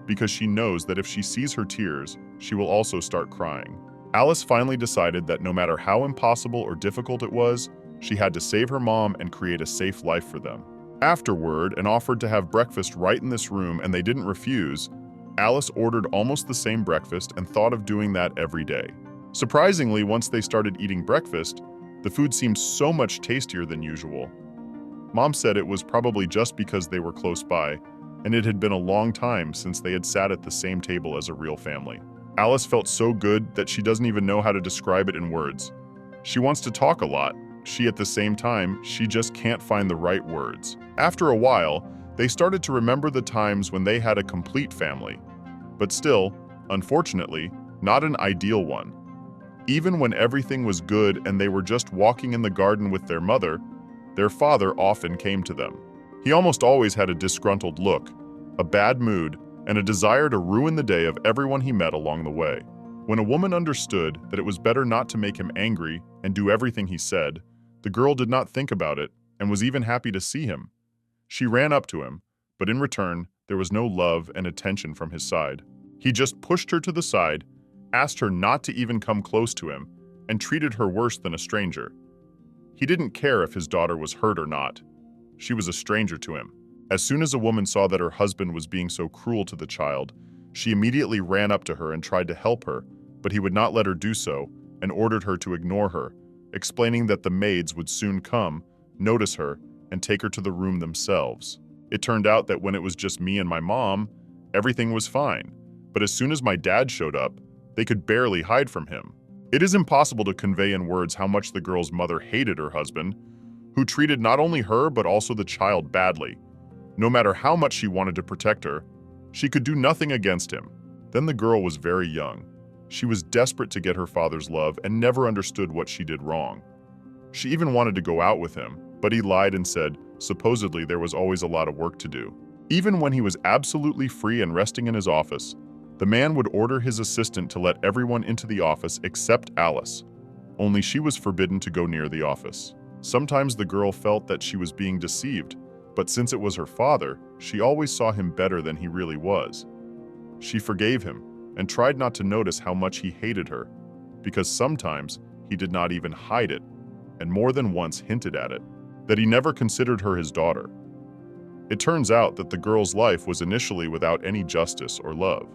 Speaker 1: because she knows that if she sees her tears, she will also start crying. Alice finally decided that no matter how impossible or difficult it was, she had to save her mom and create a safe life for them. Afterward, and offered to have breakfast right in this room and they didn't refuse, Alice ordered almost the same breakfast and thought of doing that every day. Surprisingly, once they started eating breakfast, the food seemed so much tastier than usual. Mom said it was probably just because they were close by, and it had been a long time since they had sat at the same table as a real family. Alice felt so good that she doesn't even know how to describe it in words. She wants to talk a lot. At the same time, she just can't find the right words. After a while, they started to remember the times when they had a complete family. But still, unfortunately, not an ideal one. Even when everything was good and they were just walking in the garden with their mother, their father often came to them. He almost always had a disgruntled look, a bad mood, and a desire to ruin the day of everyone he met along the way. When a woman understood that it was better not to make him angry and do everything he said, the girl did not think about it and was even happy to see him. She ran up to him, but in return, there was no love and attention from his side. He just pushed her to the side, asked her not to even come close to him, and treated her worse than a stranger. He didn't care if his daughter was hurt or not. She was a stranger to him. As soon as a woman saw that her husband was being so cruel to the child, she immediately ran up to her and tried to help her, but he would not let her do so and ordered her to ignore her, explaining that the maids would soon come, notice her, and take her to the room themselves. It turned out that when it was just me and my mom, everything was fine. But as soon as my dad showed up, they could barely hide from him. It is impossible to convey in words how much the girl's mother hated her husband, who treated not only her but also the child badly. No matter how much she wanted to protect her, she could do nothing against him. Then the girl was very young. She was desperate to get her father's love and never understood what she did wrong. She even wanted to go out with him, but he lied and said, supposedly there was always a lot of work to do. Even when he was absolutely free and resting in his office, the man would order his assistant to let everyone into the office except Alice. Only she was forbidden to go near the office. Sometimes the girl felt that she was being deceived, but since it was her father, she always saw him better than he really was. She forgave him and tried not to notice how much he hated her, because sometimes he did not even hide it, and more than once hinted at it, that he never considered her his daughter. It turns out that the girl's life was initially without any justice or love.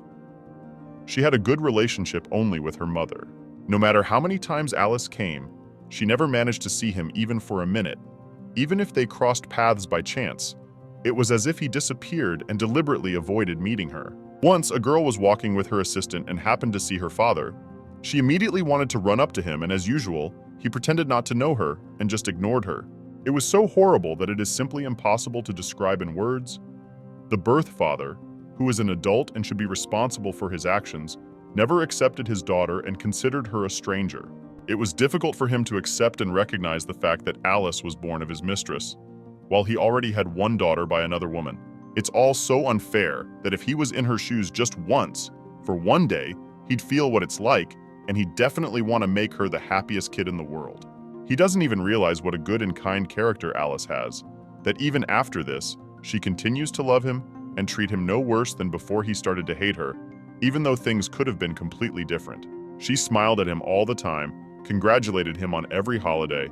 Speaker 1: She had a good relationship only with her mother. No matter how many times Alice came, she never managed to see him even for a minute. Even if they crossed paths by chance, it was as if he disappeared and deliberately avoided meeting her. Once, a girl was walking with her assistant and happened to see her father. She immediately wanted to run up to him, and as usual, he pretended not to know her and just ignored her. It was so horrible that it is simply impossible to describe in words. The birth father, who is an adult and should be responsible for his actions, never accepted his daughter and considered her a stranger. It was difficult for him to accept and recognize the fact that Alice was born of his mistress, while he already had one daughter by another woman. It's all so unfair that if he was in her shoes just once, for one day, he'd feel what it's like, and he'd definitely want to make her the happiest kid in the world. He doesn't even realize what a good and kind character Alice has, that even after this, she continues to love him and treat him no worse than before he started to hate her, even though things could have been completely different. She smiled at him all the time, congratulated him on every holiday,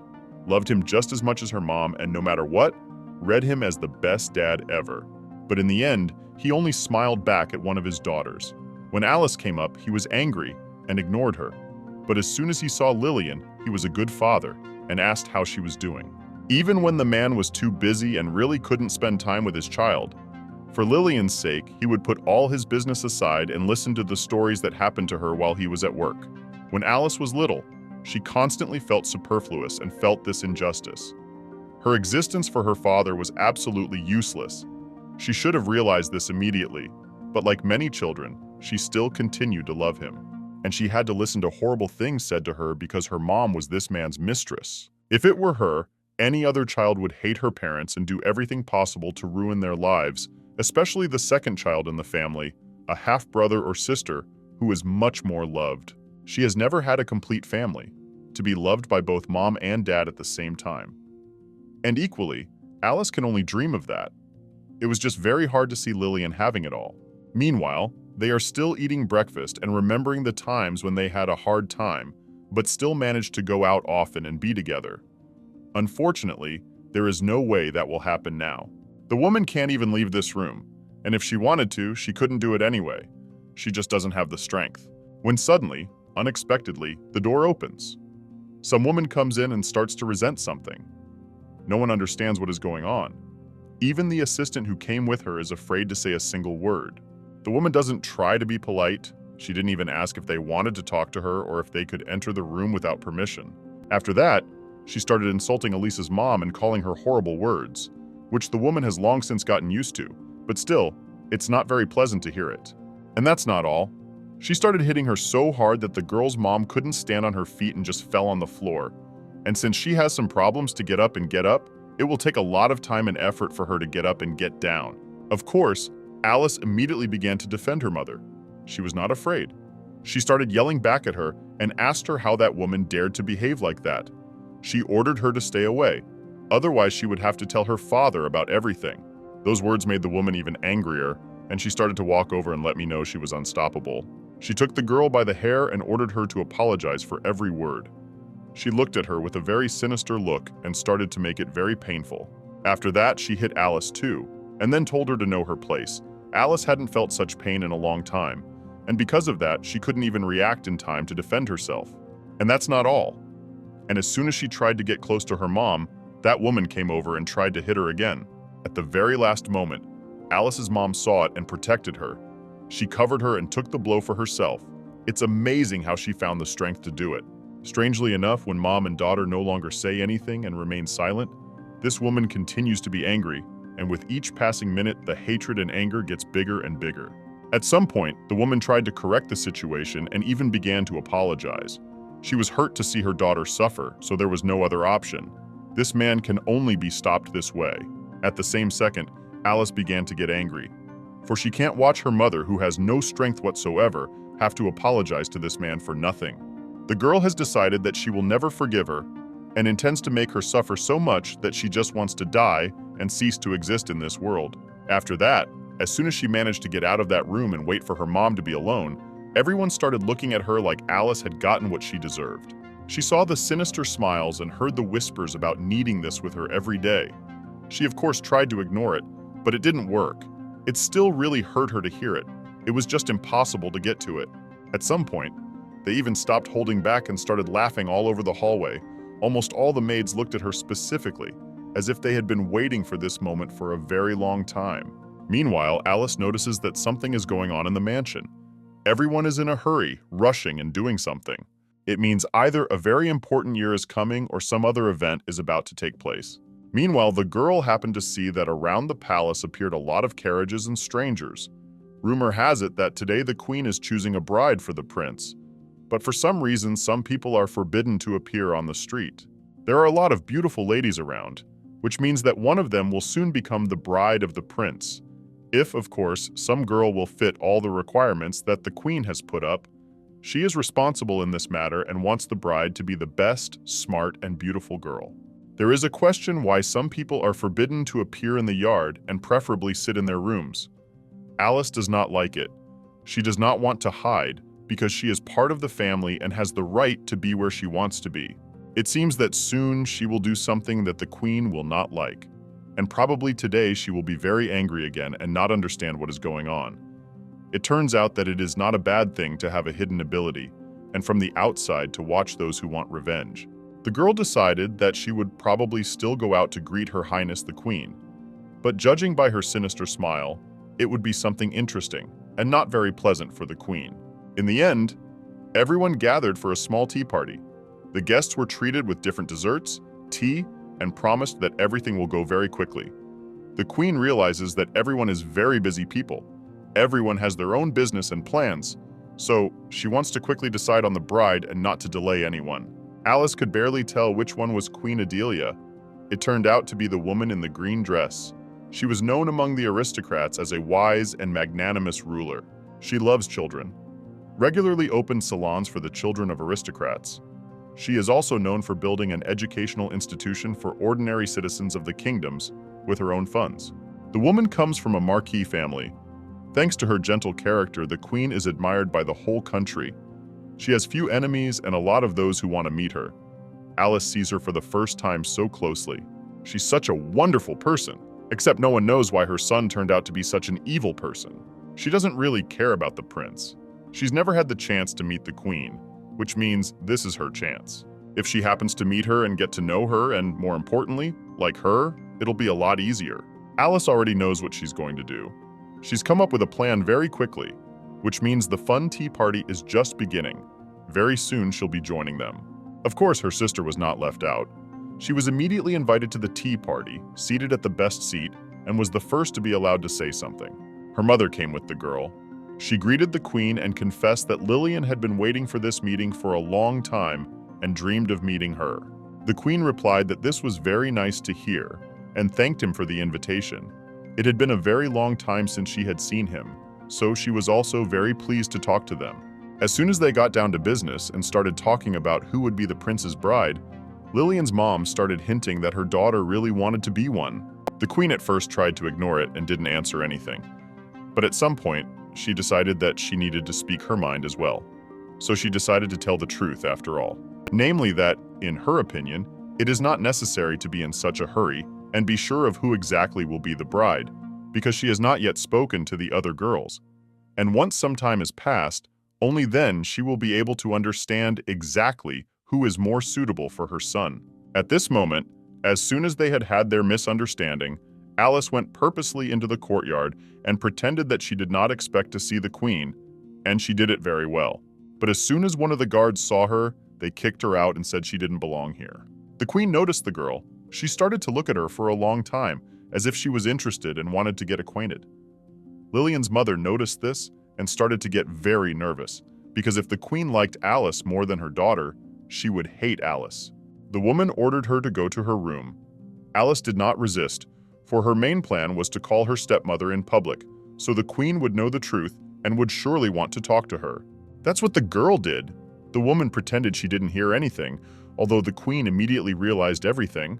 Speaker 1: loved him just as much as her mom, and no matter what, read him as the best dad ever. But in the end, he only smiled back at one of his daughters. When Alice came up, he was angry and ignored her. But as soon as he saw Lillian, he was a good father and asked how she was doing. Even when the man was too busy and really couldn't spend time with his child, for Lillian's sake, he would put all his business aside and listen to the stories that happened to her while he was at work. When Alice was little, she constantly felt superfluous and felt this injustice. Her existence for her father was absolutely useless. She should have realized this immediately, but like many children, she still continued to love him. And she had to listen to horrible things said to her because her mom was this man's mistress. If it were her, any other child would hate her parents and do everything possible to ruin their lives, especially the second child in the family, a half-brother or sister who is much more loved. She has never had a complete family, to be loved by both mom and dad at the same time. And equally, Alice can only dream of that. It was just very hard to see Lillian having it all. Meanwhile, they are still eating breakfast and remembering the times when they had a hard time, but still managed to go out often and be together. Unfortunately, there is no way that will happen now. The woman can't even leave this room, and if she wanted to, she couldn't do it anyway. She just doesn't have the strength. When suddenly, unexpectedly, the door opens. Some woman comes in and starts to resent something. No one understands what is going on. Even the assistant who came with her is afraid to say a single word. The woman doesn't try to be polite. She didn't even ask if they wanted to talk to her or if they could enter the room without permission. After that, she started insulting Elisa's mom and calling her horrible words, which the woman has long since gotten used to, but still, it's not very pleasant to hear it. And that's not all. She started hitting her so hard that the girl's mom couldn't stand on her feet and just fell on the floor. And since she has some problems to get up, it will take a lot of time and effort for her to get up and get down. Of course, Alice immediately began to defend her mother. She was not afraid. She started yelling back at her and asked her how that woman dared to behave like that. She ordered her to stay away. Otherwise, she would have to tell her father about everything. Those words made the woman even angrier, and she started to walk over and let me know she was unstoppable. She took the girl by the hair and ordered her to apologize for every word. She looked at her with a very sinister look and started to make it very painful. After that, she hit Alice too, and then told her to know her place. Alice hadn't felt such pain in a long time, and because of that, she couldn't even react in time to defend herself. And that's not all. And as soon as she tried to get close to her mom, that woman came over and tried to hit her again. At the very last moment, Alice's mom saw it and protected her. She covered her and took the blow for herself. It's amazing how she found the strength to do it. Strangely enough, when mom and daughter no longer say anything and remain silent, this woman continues to be angry, and with each passing minute, the hatred and anger gets bigger and bigger. At some point, the woman tried to correct the situation and even began to apologize. She was hurt to see her daughter suffer, so there was no other option. This man can only be stopped this way. At the same second, Alice began to get angry, for she can't watch her mother, who has no strength whatsoever, have to apologize to this man for nothing. The girl has decided that she will never forgive her and intends to make her suffer so much that she just wants to die and cease to exist in this world. After that, as soon as she managed to get out of that room and wait for her mom to be alone, everyone started looking at her like Alice had gotten what she deserved. She saw the sinister smiles and heard the whispers about needing this with her every day. She of course tried to ignore it, but it didn't work. It still really hurt her to hear it. It was just impossible to get to it. At some point, they even stopped holding back and started laughing all over the hallway. Almost all the maids looked at her specifically, as if they had been waiting for this moment for a very long time. Meanwhile, Alice notices that something is going on in the mansion. Everyone is in a hurry, rushing and doing something. It means either a very important year is coming or some other event is about to take place. Meanwhile, the girl happened to see that around the palace appeared a lot of carriages and strangers. Rumor has it that today the queen is choosing a bride for the prince, but for some reason some people are forbidden to appear on the street. There are a lot of beautiful ladies around, which means that one of them will soon become the bride of the prince, if, of course, some girl will fit all the requirements that the queen has put up. She is responsible in this matter and wants the bride to be the best, smart, and beautiful girl. There is a question why some people are forbidden to appear in the yard and preferably sit in their rooms. Alice does not like it. She does not want to hide because she is part of the family and has the right to be where she wants to be. It seems that soon she will do something that the queen will not like. And probably today she will be very angry again and not understand what is going on. It turns out that it is not a bad thing to have a hidden ability, and from the outside to watch those who want revenge. The girl decided that she would probably still go out to greet Her Highness the Queen, but judging by her sinister smile, it would be something interesting and not very pleasant for the queen. In the end, everyone gathered for a small tea party. The guests were treated with different desserts, tea, and promised that everything will go very quickly. The queen realizes that everyone is very busy people. Everyone has their own business and plans, so she wants to quickly decide on the bride and not to delay anyone. Alice could barely tell which one was Queen Adelia. It turned out to be the woman in the green dress. She was known among the aristocrats as a wise and magnanimous ruler. She loves children, regularly opened salons for the children of aristocrats. She is also known for building an educational institution for ordinary citizens of the kingdoms with her own funds. The woman comes from a marquis family. Thanks to her gentle character, the queen is admired by the whole country. She has few enemies and a lot of those who want to meet her. Alice sees her for the first time so closely. She's such a wonderful person, except no one knows why her son turned out to be such an evil person. She doesn't really care about the prince. She's never had the chance to meet the queen, which means this is her chance. If she happens to meet her and get to know her, and more importantly, like her, it'll be a lot easier. Alice already knows what she's going to do. She's come up with a plan very quickly, which means the fun tea party is just beginning. Very soon she'll be joining them. Of course, her sister was not left out. She was immediately invited to the tea party, seated at the best seat, and was the first to be allowed to say something. Her mother came with the girl. She greeted the queen and confessed that Lillian had been waiting for this meeting for a long time and dreamed of meeting her. The queen replied that this was very nice to hear and thanked him for the invitation. It had been a very long time since she had seen him, so she was also very pleased to talk to them. As soon as they got down to business and started talking about who would be the prince's bride, Lillian's mom started hinting that her daughter really wanted to be one. The queen at first tried to ignore it and didn't answer anything. But at some point, she decided that she needed to speak her mind as well. So she decided to tell the truth after all. Namely that, in her opinion, it is not necessary to be in such a hurry and be sure of who exactly will be the bride, because she has not yet spoken to the other girls. And once some time has passed, only then she will be able to understand exactly who is more suitable for her son. At this moment, as soon as they had had their misunderstanding, Alice went purposely into the courtyard and pretended that she did not expect to see the queen, and she did it very well. But as soon as one of the guards saw her, they kicked her out and said she didn't belong here. The queen noticed the girl. She started to look at her for a long time, as if she was interested and wanted to get acquainted. Lillian's mother noticed this and started to get very nervous, because if the queen liked Alice more than her daughter, she would hate Alice. The woman ordered her to go to her room. Alice did not resist, for her main plan was to call her stepmother in public, so the queen would know the truth and would surely want to talk to her. That's what the girl did. The woman pretended she didn't hear anything, although the queen immediately realized everything.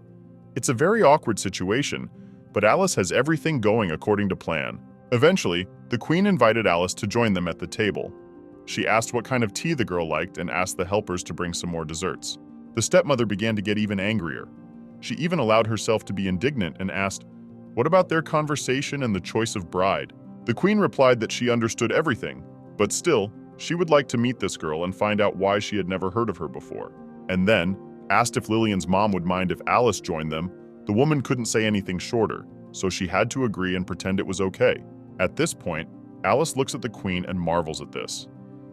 Speaker 1: It's a very awkward situation, but Alice has everything going according to plan. Eventually, the queen invited Alice to join them at the table. She asked what kind of tea the girl liked and asked the helpers to bring some more desserts. The stepmother began to get even angrier. She even allowed herself to be indignant and asked, "What about their conversation and the choice of bride?" The queen replied that she understood everything, but still, she would like to meet this girl and find out why she had never heard of her before. And then, asked if Lillian's mom would mind if Alice joined them. The woman couldn't say anything shorter, so she had to agree and pretend it was okay. At this point, Alice looks at the queen and marvels at this,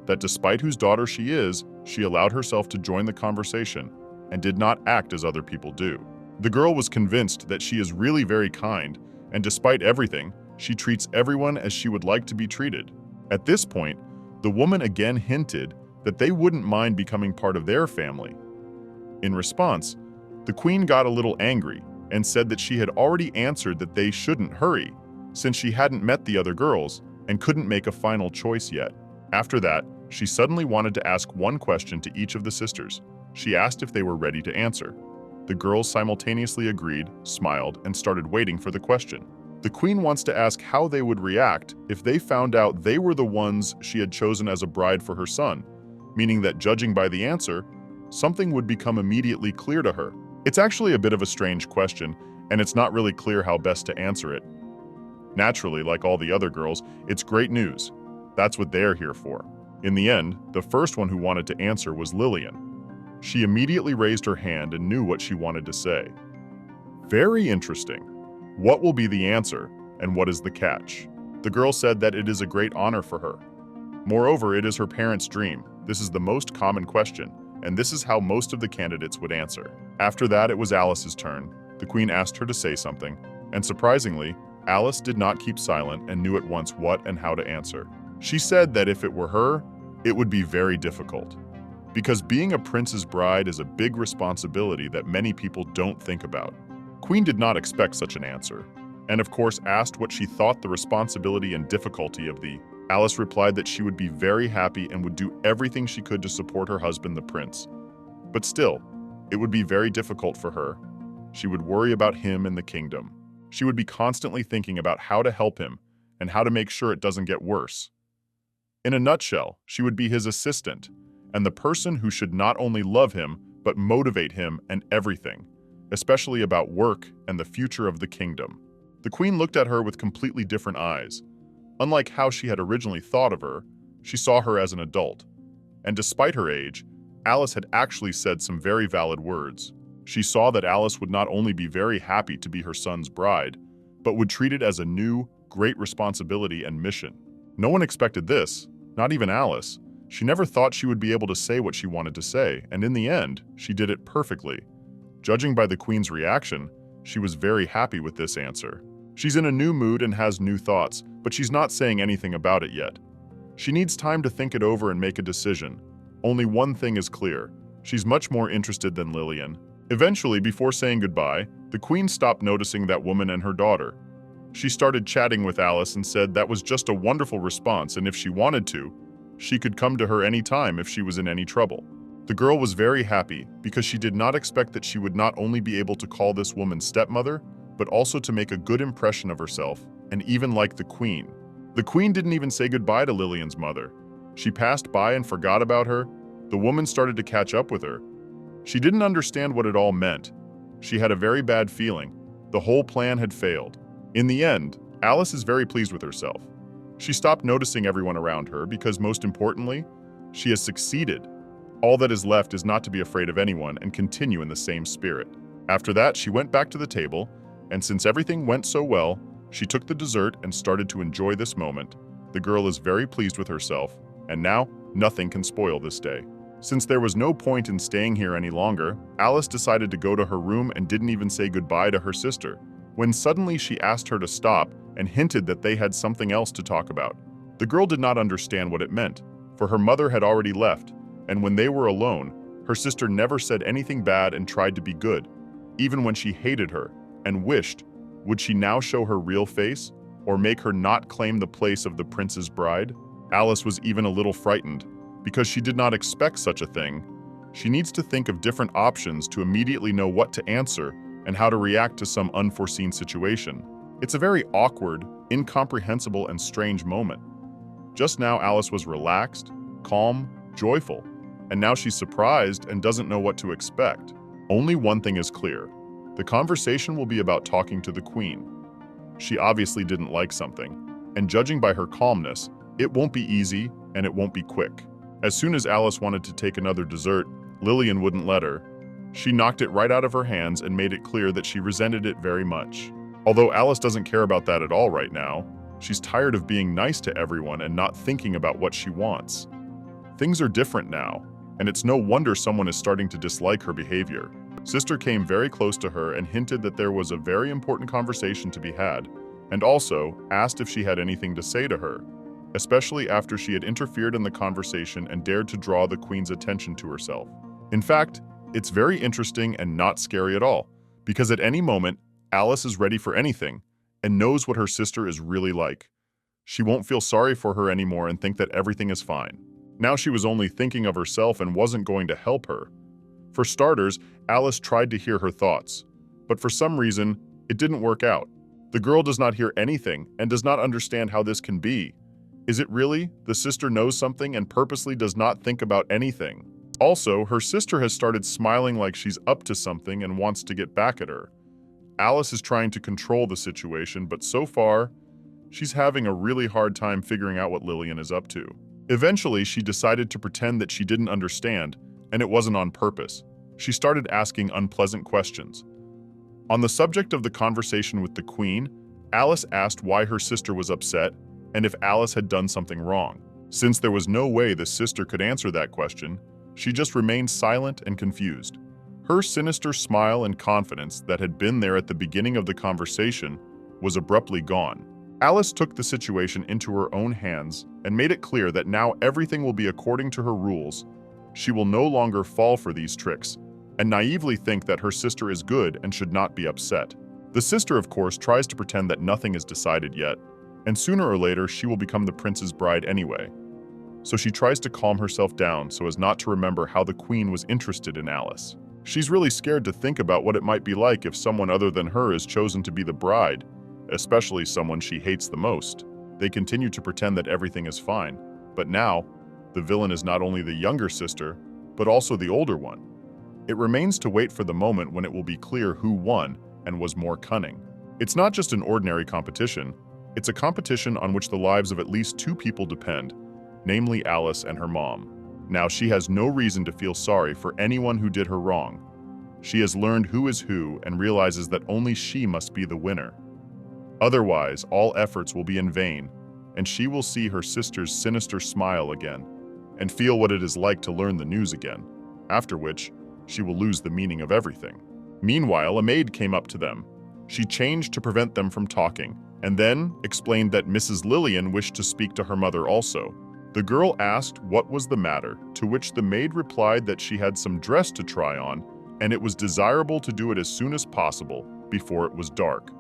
Speaker 1: that despite whose daughter she is, she allowed herself to join the conversation and did not act as other people do. The girl was convinced that she is really very kind, and despite everything, she treats everyone as she would like to be treated. At this point, the woman again hinted that they wouldn't mind becoming part of their family. In response, the queen got a little angry and said that she had already answered that they shouldn't hurry, since she hadn't met the other girls and couldn't make a final choice yet. After that, she suddenly wanted to ask one question to each of the sisters. She asked if they were ready to answer. The girls simultaneously agreed, smiled, and started waiting for the question. The queen wants to ask how they would react if they found out they were the ones she had chosen as a bride for her son, meaning that judging by the answer, something would become immediately clear to her. It's actually a bit of a strange question, and it's not really clear how best to answer it. Naturally, like all the other girls, it's great news. That's what they're here for. In the end, the first one who wanted to answer was Lillian. She immediately raised her hand and knew what she wanted to say. Very interesting. What will be the answer, and what is the catch? The girl said that it is a great honor for her. Moreover, it is her parents' dream. This is the most common question, and this is how most of the candidates would answer. After that, it was Alice's turn. The queen asked her to say something, and surprisingly, Alice did not keep silent and knew at once what and how to answer. She said that if it were her, it would be very difficult. Because being a prince's bride is a big responsibility that many people don't think about. Queen did not expect such an answer, and of course asked what she thought the responsibility and difficulty of the. Alice replied that she would be very happy and would do everything she could to support her husband, the prince. But still, it would be very difficult for her. She would worry about him and the kingdom. She would be constantly thinking about how to help him and how to make sure it doesn't get worse. In a nutshell, she would be his assistant, and the person who should not only love him, but motivate him and everything, especially about work and the future of the kingdom. The queen looked at her with completely different eyes. Unlike how she had originally thought of her, she saw her as an adult. And despite her age, Alice had actually said some very valid words. She saw that Alice would not only be very happy to be her son's bride, but would treat it as a new, great responsibility and mission. No one expected this, not even Alice. She never thought she would be able to say what she wanted to say, and in the end, she did it perfectly. Judging by the queen's reaction, she was very happy with this answer. She's in a new mood and has new thoughts, but she's not saying anything about it yet. She needs time to think it over and make a decision. Only one thing is clear. She's much more interested than Lillian. Eventually, before saying goodbye, the queen stopped noticing that woman and her daughter. She started chatting with Alice and said that was just a wonderful response, and if she wanted to, she could come to her anytime if she was in any trouble. The girl was very happy because she did not expect that she would not only be able to call this woman stepmother, but also to make a good impression of herself, and even like the queen. The queen didn't even say goodbye to Lillian's mother. She passed by and forgot about her. The woman started to catch up with her. She didn't understand what it all meant. She had a very bad feeling. The whole plan had failed. In the end, Alice is very pleased with herself. She stopped noticing everyone around her because, most importantly, she has succeeded. All that is left is not to be afraid of anyone and continue in the same spirit. After that, she went back to the table, and since everything went so well, she took the dessert and started to enjoy this moment. The girl is very pleased with herself, and now nothing can spoil this day. Since there was no point in staying here any longer, Alice decided to go to her room and didn't even say goodbye to her sister, when suddenly she asked her to stop and hinted that they had something else to talk about. The girl did not understand what it meant, for her mother had already left, and when they were alone, her sister never said anything bad and tried to be good, even when she hated her and wished. Would she now show her real face, or make her not claim the place of the prince's bride? Alice was even a little frightened, because she did not expect such a thing. She needs to think of different options to immediately know what to answer and how to react to some unforeseen situation. It's a very awkward, incomprehensible, and strange moment. Just now, Alice was relaxed, calm, joyful, and now she's surprised and doesn't know what to expect. Only one thing is clear. The conversation will be about talking to the queen. She obviously didn't like something, and judging by her calmness, it won't be easy and it won't be quick. As soon as Alice wanted to take another dessert, Lillian wouldn't let her. She knocked it right out of her hands and made it clear that she resented it very much. Although Alice doesn't care about that at all right now, she's tired of being nice to everyone and not thinking about what she wants. Things are different now, and it's no wonder someone is starting to dislike her behavior. Sister came very close to her and hinted that there was a very important conversation to be had, and also asked if she had anything to say to her, especially after she had interfered in the conversation and dared to draw the queen's attention to herself. In fact, it's very interesting and not scary at all, because at any moment, Alice is ready for anything and knows what her sister is really like. She won't feel sorry for her anymore and think that everything is fine. Now she was only thinking of herself and wasn't going to help her. For starters, Alice tried to hear her thoughts, but for some reason, it didn't work out. The girl does not hear anything and does not understand how this can be. Is it really? The sister knows something and purposely does not think about anything. Also, her sister has started smiling like she's up to something and wants to get back at her. Alice is trying to control the situation, but so far, she's having a really hard time figuring out what Lillian is up to. Eventually, she decided to pretend that she didn't understand, and it wasn't on purpose. She started asking unpleasant questions. On the subject of the conversation with the queen, Alice asked why her sister was upset and if Alice had done something wrong. Since there was no way the sister could answer that question, she just remained silent and confused. Her sinister smile and confidence that had been there at the beginning of the conversation was abruptly gone. Alice took the situation into her own hands and made it clear that now everything will be according to her rules. She will no longer fall for these tricks and naively think that her sister is good and should not be upset. The sister, of course, tries to pretend that nothing is decided yet, and sooner or later she will become the prince's bride anyway. So she tries to calm herself down so as not to remember how the queen was interested in Alice. She's really scared to think about what it might be like if someone other than her is chosen to be the bride, especially someone she hates the most. They continue to pretend that everything is fine, but now, the villain is not only the younger sister, but also the older one. It remains to wait for the moment when it will be clear who won and was more cunning. It's not just an ordinary competition, it's a competition on which the lives of at least two people depend, namely Alice and her mom. Now she has no reason to feel sorry for anyone who did her wrong. She has learned who is who and realizes that only she must be the winner. Otherwise, all efforts will be in vain, and she will see her sister's sinister smile again and feel what it is like to learn the news again, after which she will lose the meaning of everything. Meanwhile, a maid came up to them. She changed to prevent them from talking, and then explained that Mrs. Lillian wished to speak to her mother also. The girl asked what was the matter, to which the maid replied that she had some dress to try on, and it was desirable to do it as soon as possible, before it was dark.